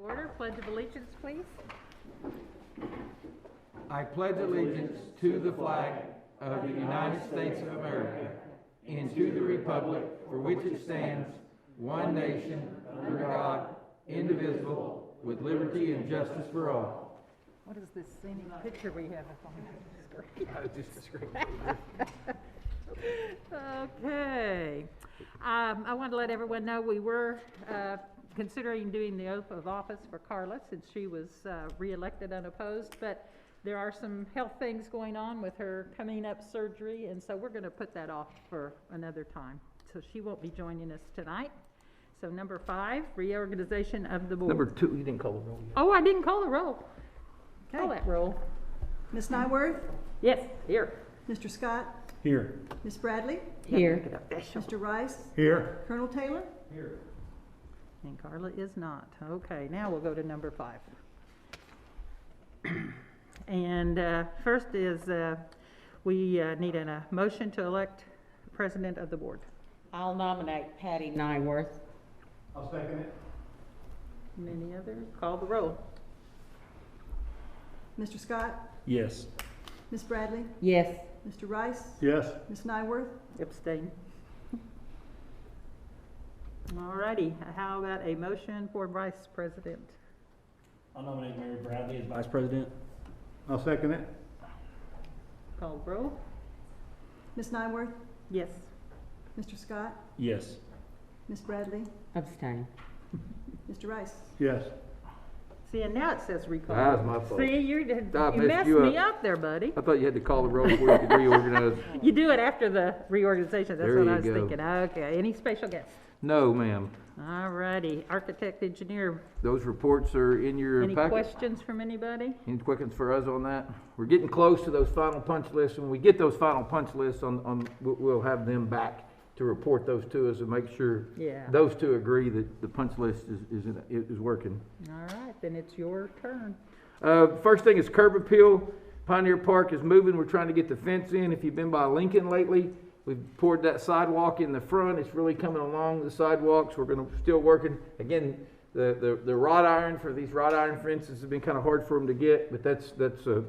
Order, pledge of allegiance, please. I pledge allegiance to the flag of the United States of America and to the republic for which it stands, one nation, under God, indivisible, with liberty and justice for all. What is this scenic picture we have up on the screen? Just a screen. Okay. I want to let everyone know we were considering doing the oath of office for Carla since she was re-elected unopposed, but there are some health things going on with her coming up surgery, and so we're going to put that off for another time. So she won't be joining us tonight. So number 5, reorganization of the board. Number 2, you didn't call the roll yet. Oh, I didn't call the roll. Okay. Call that roll. Ms. Nyworth? Yes, here. Mr. Scott? Here. Ms. Bradley? Here. Mr. Rice? Here. Colonel Taylor? Here. And Carla is not. Okay, now we'll go to number 5. And first is we need a motion to elect president of the board. I'll nominate Patty Nyworth. I'll second it. Any others? Call the roll. Mr. Scott? Yes. Ms. Bradley? Yes. Mr. Rice? Yes. Ms. Nyworth? Abstain. All righty, how about a motion for vice president? I'll nominate Mary Bradley as vice president. I'll second it. Call the roll. Ms. Nyworth? Yes. Mr. Scott? Yes. Ms. Bradley? Abstain. Mr. Rice? Yes. See, and now it says recall. That was my fault. See, you I messed messed you me up. up there, buddy. I thought you had to call the roll before you could reorganize. You do it after the reorganization. That's There what you I was go. thinking. Okay, any special guests? No, ma'am. All righty, architect, engineer. Those reports are in your Any packet. questions from anybody? Any questions for us on that? We're getting close to those final punch lists. When we get those final punch lists we'll have them back to report those to us and make sure Yeah. those two agree that the punch list is working. All right, then it's your turn. First thing is curb appeal. Pioneer Park is moving. We're trying to get the fence in. If you've been by Lincoln lately, we've poured that sidewalk in the front. It's really coming along the sidewalks. We're still working. Again, the wrought iron for these wrought iron fences has been kind of hard for them to get, but that's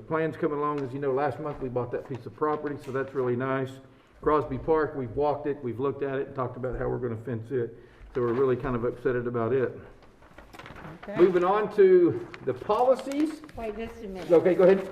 plans coming along. As you know, last month we bought that piece of property, so that's really nice. Crosby Park, we've walked it, we've looked at it, and talked about how we're going to fence it. So we're really kind of excited about it. Okay. Moving on to the policies. Wait just a minute. Okay, go ahead.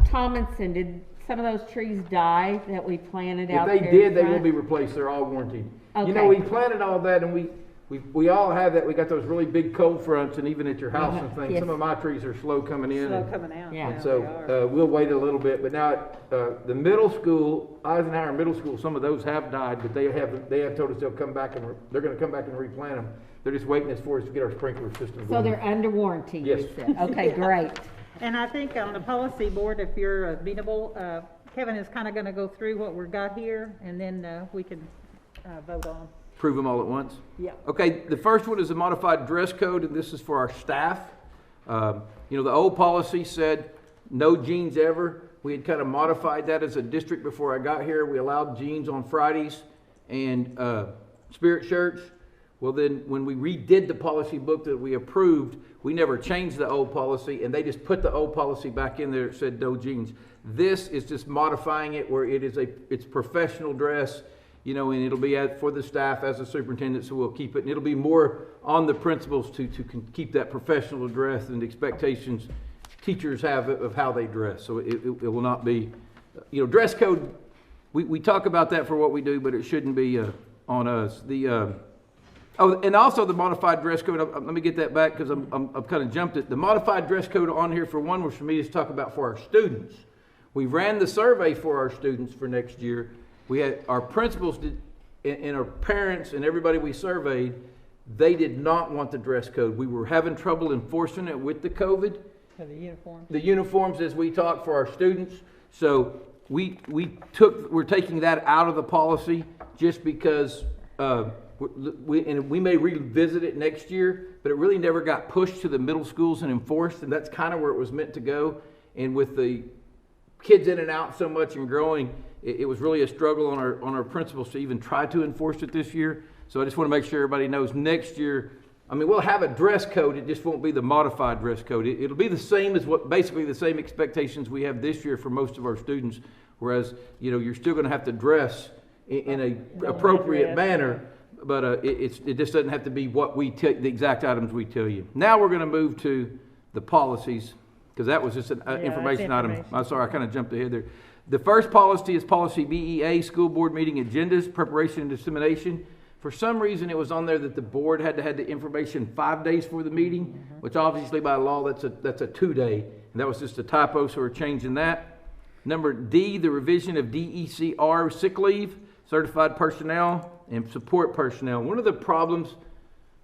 Tomlinson, did some of those trees die that we planted out If there? they did, they in will front? be replaced. They're all warranted. You know, Okay. we planted all that, and we all have that. We got those really big cold fronts, and even at your house and things. Yes. Some of my trees are slow coming in. Slow and- coming out. Yeah. they So are. we'll wait a little bit, but now the middle school, Eisenhower Middle School, some of those have died, but they have told us they'll come back and they're going to come back and replant them. They're just waiting for us to get our sprinkler system So going. they're under warranty, Yes. you said? Okay, great. And I think on the policy board, if you're amenable, Kevin is kind of going to go through what we've got here, and then we can vote on. Prove them all at once. Yeah. Okay, the first one is a modified dress code, and this is for our staff. The old policy said no jeans ever. We had kind of modified that as a district before I got here. We allowed jeans on Fridays and spirit shirts. Well, then when we redid the policy book that we approved, we never changed the old policy, and they just put the old policy back in there. It said no jeans. This is just modifying it where it's professional dress. And it'll be for the staff as a superintendent, so we'll keep it. And it'll be more on the principals to keep that professional dress and expectations teachers have of how they dress. So it will not be, dress code, we talk about that for what we do, but it shouldn't be on us. And also the modified dress code, let me get that back because I've kind of jumped it. The modified dress code on here for one was for me to talk about for our students. We ran the survey for our students for next year. We had our principals and our parents and everybody we surveyed, they did not want the dress code. We were having trouble enforcing it with the COVID. For the uniform. The uniforms as we talk for our students. So we're taking that out of the policy just because And we may revisit it next year, but it really never got pushed to the middle schools and enforced, and that's kind of where it was meant to go. And with the kids in and out so much and growing, it was really a struggle on our principals to even try to enforce it this year. So I just want to make sure everybody knows next year, I mean, we'll have a dress code, it just won't be the modified dress code. It'll be the same as basically the same expectations we have this year for most of our students, whereas, you're still going to have to dress in a appropriate manner, but it just doesn't have to be the exact items we tell you. Now we're going to move to the policies, because that was just an information item. I'm sorry, I kind of jumped ahead there. The first policy is policy BEA, school board meeting agendas, preparation and dissemination. For some reason, it was on there that the board had to have the information 5 days for the meeting, which obviously by law, that's a 2-day. And that was just a typo, so we're changing that. Number D, the revision of DECR sick leave, certified personnel, and support personnel. One of the problems,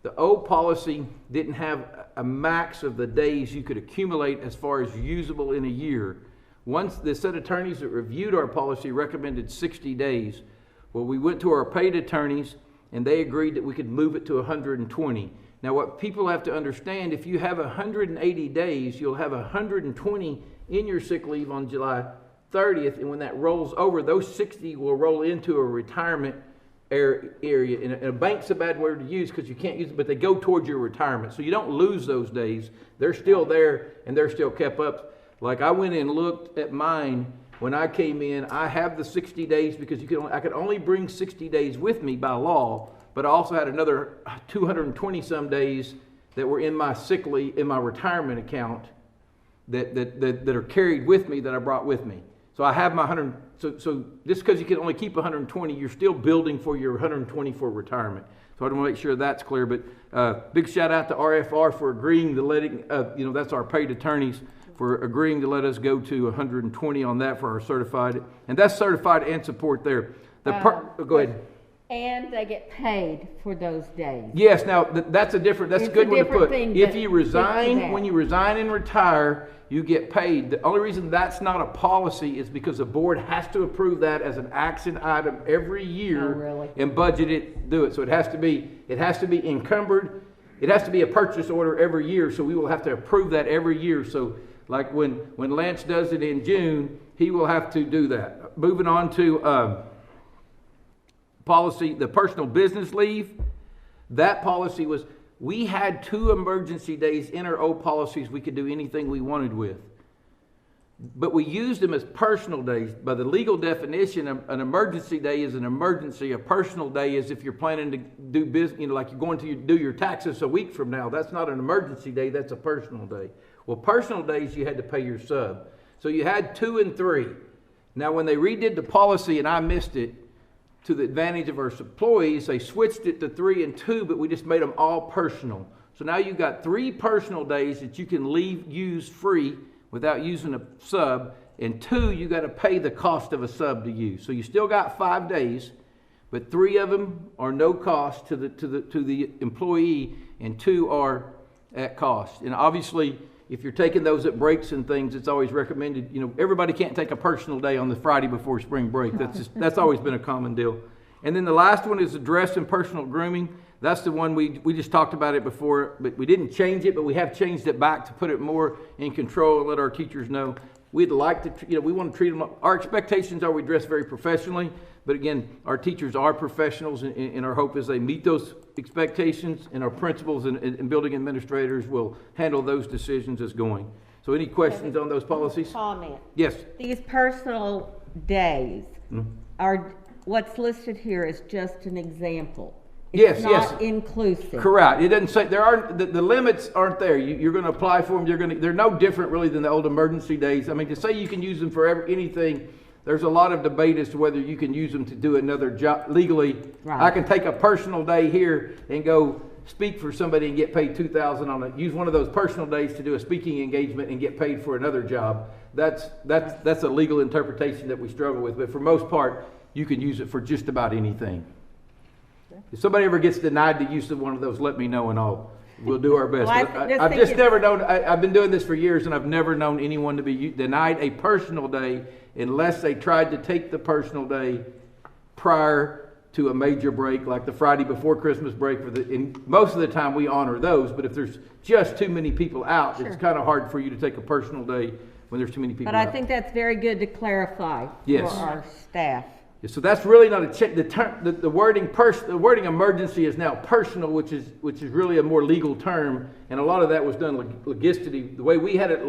the old policy didn't have a max of the days you could accumulate as far as usable in a year. Once the set of attorneys that reviewed our policy recommended 60 days. Well, we went to our paid attorneys, and they agreed that we could move it to 120. Now, what people have to understand, if you have 180 days, you'll have 120 in your sick leave on July 30th, and when that rolls over, those 60 will roll into a retirement area. And a bank's a bad word to use because you can't use it, but they go towards your retirement. So you don't lose those days. They're still there, and they're still kept up. Like I went and looked at mine when I came in. I have the 60 days because I could only bring 60 days with me by law, but I also had another 220 some days that were in my sick leave, in my retirement account that are carried with me that I brought with me. So I have my 100. So just because you can only keep 120, you're still building for your 120 for retirement. So I want to make sure that's clear. But big shout out to RFR for agreeing to letting, that's our paid attorneys, for agreeing to let us go to 120 on that for our certified. And that's certified and support there. Go ahead. And they get paid for those days. Yes, now that's a good one to put. If you resign, when you resign and retire, you get paid. The only reason that's not a policy is because the board has to approve that as an action item every year and budget it, do it. So it has to be encumbered. It has to be a purchase order every year. So we will have to approve that every year. So like when Lance does it in June, he will have to do that. Moving on to policy, the personal business leave. That policy was, we had 2 emergency days in our old policies we could do anything we wanted with. But we used them as personal days. By the legal definition, an emergency day is an emergency. A personal day is if you're planning to do business, like you're going to do your taxes a week from now. That's not an emergency day, that's a personal day. Well, personal days you had to pay your sub. So you had 2 and 3. Now when they redid the policy and I missed it, to the advantage of our employees, they switched it to 3 and 2, but we just made them all personal. So now you've got 3 personal days that you can use free without using a sub, and 2, you got to pay the cost of a sub to use. So you still got 5 days, but 3 of them are no cost to the employee, and 2 are at cost. And obviously, if you're taking those at breaks and things, it's always recommended. Everybody can't take a personal day on the Friday before spring break. That's always been a common deal. And then the last one is the dress and personal grooming. That's the one we just talked about it before, but we didn't change it, but we have changed it back to put it more in control and let our teachers know. We'd like to, we want to treat them, our expectations are we dress very professionally, but again, our teachers are professionals, and our hope is they meet those expectations, and our principals and building administrators will handle those decisions as going. So any questions on those policies? Comment. Yes. These personal days are, what's listed here is just an example. It's not inclusive. Correct. It doesn't say, the limits aren't there. You're going to apply for them. They're no different really than the old emergency days. I mean, to say you can use them for anything, there's a lot of debate as to whether you can use them to do another job legally. Right. I can take a personal day here and go speak for somebody and get paid $2,000 on it. Use one of those personal days to do a speaking engagement and get paid for another job. That's a legal interpretation that we struggle with. But for most part, you can use it for just about anything. If somebody ever gets denied the use of one of those, let me know and we'll do our best. Well, I've just never known, I've been doing this for years, and I've never known anyone to be denied a personal day unless they tried to take the personal day prior to a major break, like the Friday before Christmas break. And most of the time we honor those, but if there's just too many people out, it's kind of hard for you to take a personal day when there's too many people But out. I think that's very good to clarify Yes. for our staff. Yeah, so that's really not a check. The wording emergency is now personal, which is really a more legal term, and a lot of that was done logistically. The way we had it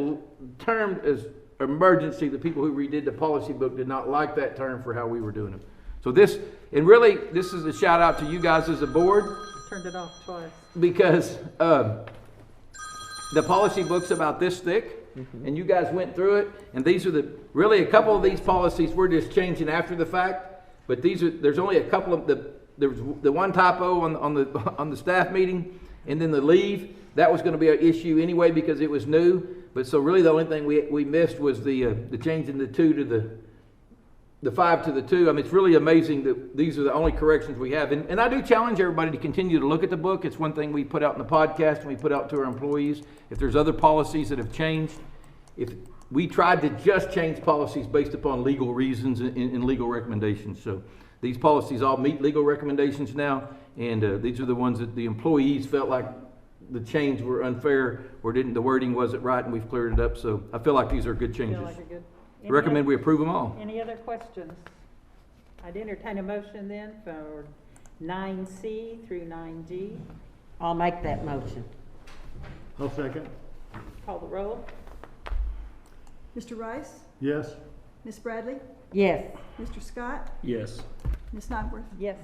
termed as emergency, the people who redid the policy book did not like that term for how we were doing it. So this is a shout out to you guys as a board, Turned it off twice. because the policy book's about this thick, and you guys went through it, and these are really a couple of these policies we're just changing after the fact, but there's only a couple of there was the one typo on the staff meeting, and then the leave, that was gonna be an issue anyway because it was new, but so really the only thing we missed was the changing the 2 to the 5 to the 2. I mean, it's really amazing that these are the only corrections we have. And I do challenge everybody to continue to look at the book. It's one thing we put out in the podcast and we put out to our employees. If there's other policies that have changed, if we tried to just change policies based upon legal reasons and legal recommendations. So these policies all meet legal recommendations now. And these are the ones that the employees felt like the change were unfair or the wording wasn't right, and we've cleared it up. So I feel like these are good changes. Feel like a good. Recommend we approve them all. Any other questions? I'd entertain a motion then for 9C through 9G. I'll make that motion. I'll second. Call the roll. Mr. Rice? Yes. Ms. Bradley? Yes. Mr. Scott? Yes. Ms. Nyworth? Yes.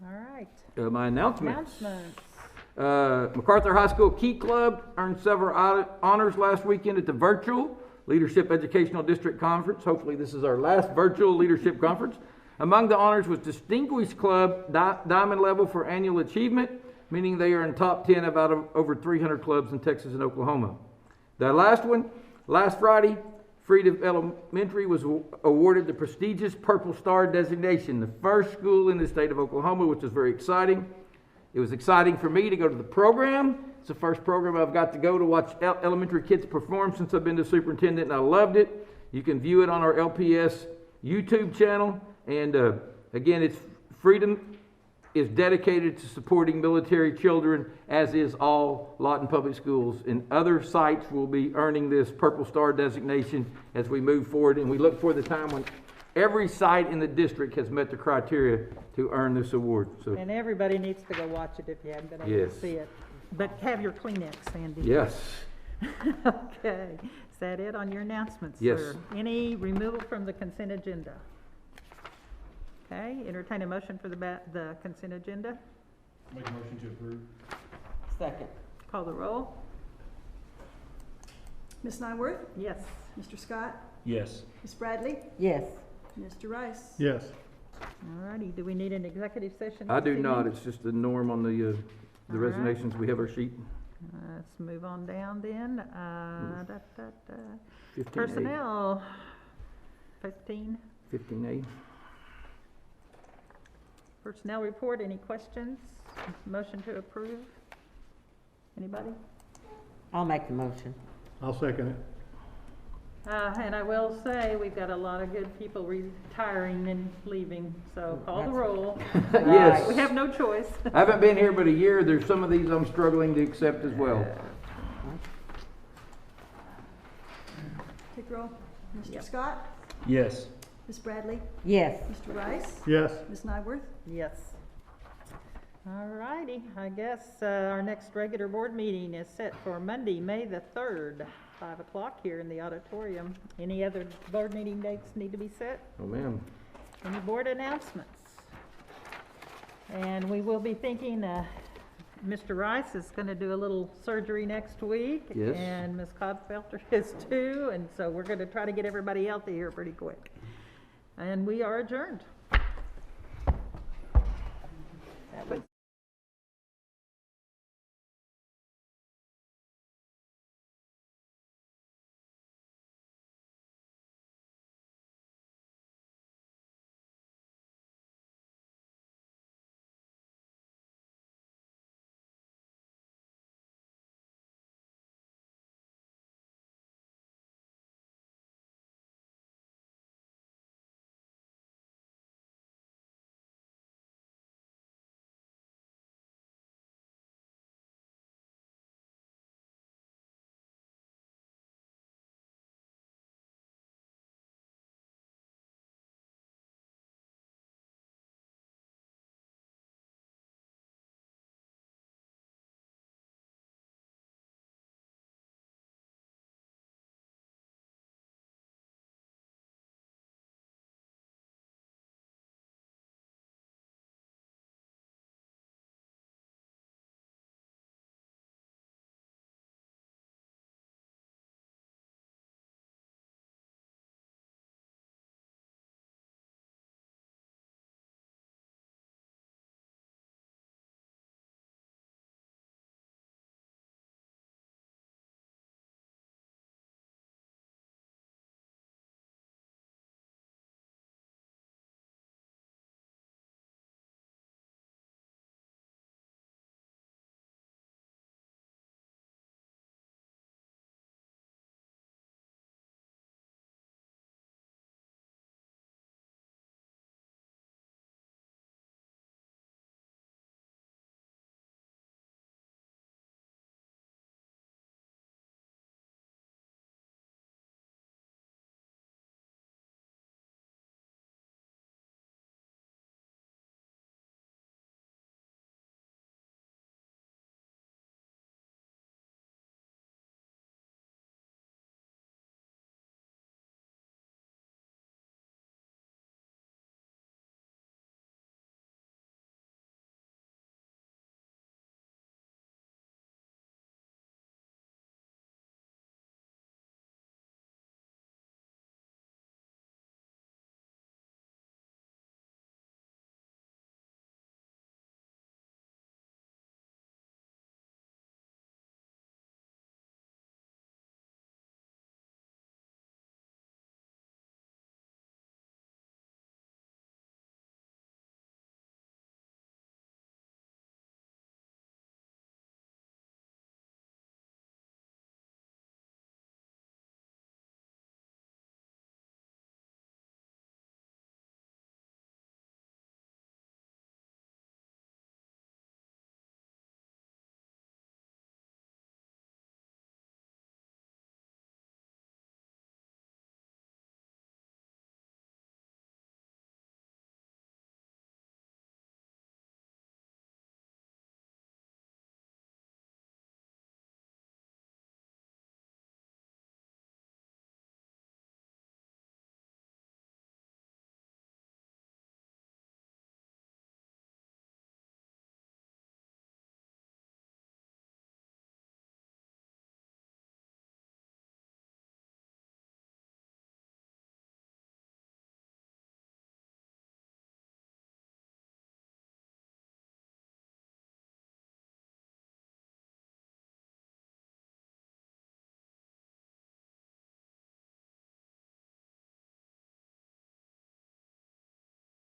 All right. My announcements. Announcements. MacArthur High School Key Club earned several honors last weekend at the virtual Leadership Educational District Conference. Hopefully this is our last virtual leadership conference. Among the honors was Distinguished Club Diamond Level for Annual Achievement, meaning they are in top 10 out of over 300 clubs in Texas and Oklahoma. The last one, last Friday, Freedom Elementary was awarded the prestigious Purple Star designation, the first school in the state of Oklahoma, which is very exciting. It was exciting for me to go to the program. It's the first program I've got to go to watch elementary kids perform since I've been the superintendent, and I loved it. You can view it on our LPS YouTube channel. And again, it's Freedom is dedicated to supporting military children, as is all Lawton Public Schools. And other sites will be earning this Purple Star designation as we move forward. And we look for the time when every site in the district has met the criteria to earn this award. So, And everybody needs to go watch it if you haven't been able Yes. to see it. But have your Kleenex, Sandy. yes. Okay. Is that it on your announcements, Yes. sir? Any removal from the consent agenda? Okay, entertain a motion for the consent agenda. Make a motion to approve. Second. Call the roll. Ms. Nyworth? Yes. Mr. Scott? Yes. Ms. Bradley? Yes. Mr. Rice? Yes. All righty, do we need an executive session? I this do not. evening? It's just the norm on the All right. resignations. We have our sheet. Let's move on down then. 15A. Personnel, 15. 15A. Personnel report, any questions? Motion to approve? Anybody? I'll make the motion. I'll second it. And I will say, we've got a lot of good people retiring and leaving, so call the That's- roll. Yes. We have no choice. I haven't been here but a year. There's some of these I'm struggling to accept as well. Take roll. Mr. Yep. Scott? Yes. Ms. Bradley? Yes. Mr. Rice? Yes. Ms. Nyworth? Yes. All righty, I guess our next regular board meeting is set for Monday, May the 3rd, 5 o'clock here in the auditorium. Any other board meeting dates need to be set? Oh, man. Any board announcements? And we will be thinking, Mr. Rice is going to do a little surgery next week. Yes. And Ms. Codfelter is too, and so we're going to try to get everybody healthy here pretty quick. And we are adjourned.